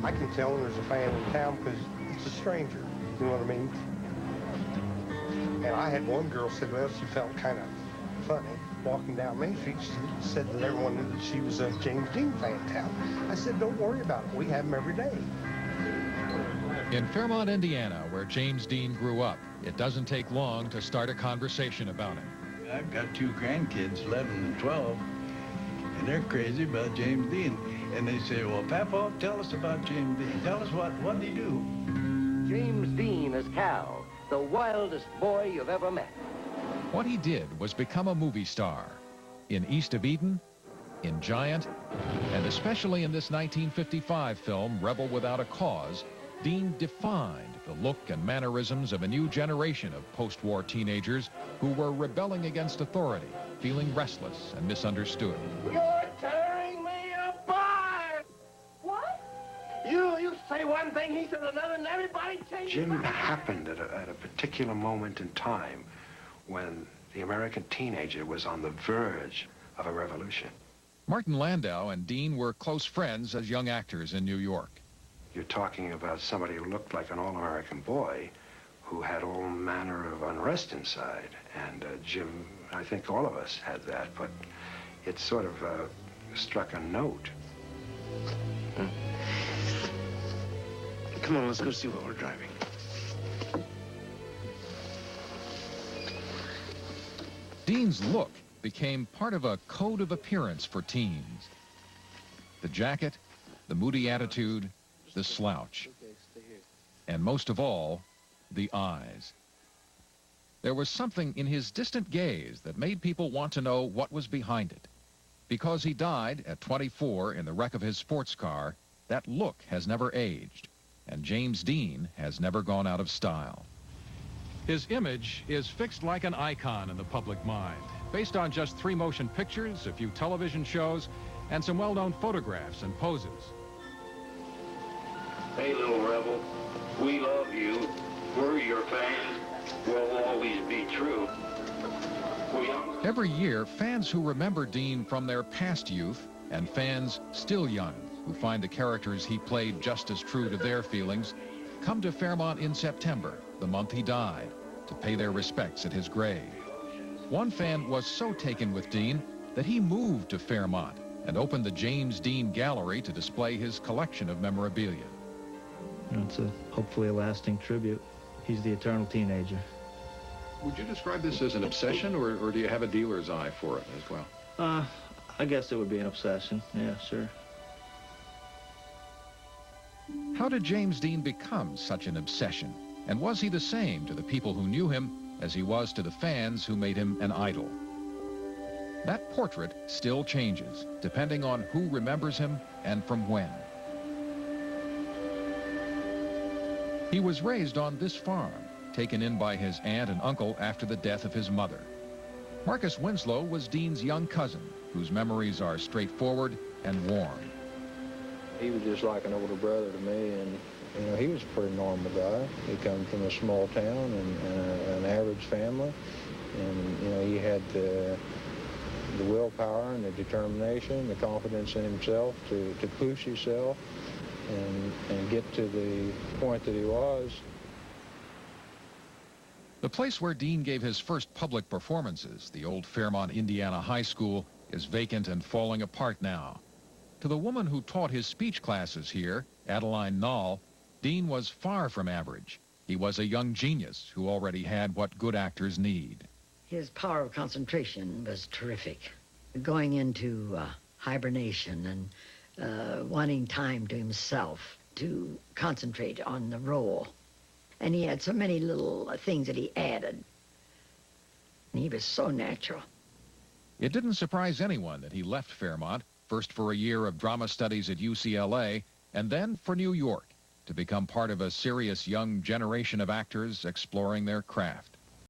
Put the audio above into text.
I can tell when there's a fan in town because it's a stranger. You know what I mean? And I had one girl said, well, she felt kind of funny walking down Main Street. She said that everyone knew that she was a James Dean fan in town. I said, don't worry about it. We have him every day. In Fairmont, Indiana, where James Dean grew up, it doesn't take long to start a conversation about him. I've got two grandkids, 11 and 12, and they're crazy about James Dean. And they say, well, Papa, tell us about James Dean. Tell us what did he do? James Dean as Cal, the wildest boy you've ever met. What he did was become a movie star. In East of Eden, in Giant, and especially in this 1955 film, Rebel Without a Cause, Dean defined the look and mannerisms of a new generation of post-war teenagers who were rebelling against authority, feeling restless and misunderstood. You're tearing me apart! What? You say one thing, he said another, and everybody changes. Jim happened at a particular moment in time when the American teenager was on the verge of a revolution. Martin Landau and Dean were close friends as young actors in New York. You're talking about somebody who looked like an all-American boy who had all manner of unrest inside. And Jim, I think all of us had that, but it sort of struck a note. Come on, let's go see what we're driving. Dean's look became part of a code of appearance for teens. The jacket, the moody attitude, the slouch, and most of all, the eyes. There was something in his distant gaze that made people want to know what was behind it. Because he died at 24 in the wreck of his sports car, that look has never aged, and James Dean has never gone out of style. His image is fixed like an icon in the public mind, based on just 3 motion pictures, a few television shows, and some well-known photographs and poses. Hey, little rebel, we love you. We're your fans. We'll always be true. Every year, fans who remember Dean from their past youth and fans still young who find the characters he played just as true to their feelings come to Fairmont in September, the month he died, to pay their respects at his grave. One fan was so taken with Dean that he moved to Fairmont and opened the James Dean Gallery to display his collection of memorabilia. It's hopefully a lasting tribute. He's the eternal teenager. Would you describe this as an obsession, or do you have a dealer's eye for it as well? I guess it would be an obsession. Yeah, sure. How did James Dean become such an obsession? And was he the same to the people who knew him as he was to the fans who made him an idol? That portrait still changes, depending on who remembers him and from when. He was raised on this farm, taken in by his aunt and uncle after the death of his mother. Marcus Winslow was Dean's young cousin, whose memories are straightforward and warm. He was just like an older brother to me, and you know, he was a pretty normal guy. He come from a small town and an average family, and you know, he had the willpower and the determination, the confidence in himself to push himself and get to the point that he was. The place where Dean gave his first public performances, the old Fairmont, Indiana High School, is vacant and falling apart now. To the woman who taught his speech classes here, Adeline Nall, Dean was far from average. He was a young genius who already had what good actors need. His power of concentration was terrific. Going into hibernation and wanting time to himself to concentrate on the role. And he had so many little things that he added. And he was so natural. It didn't surprise anyone that he left Fairmont, first for a year of drama studies at UCLA, and then for New York, to become part of a serious young generation of actors exploring their craft.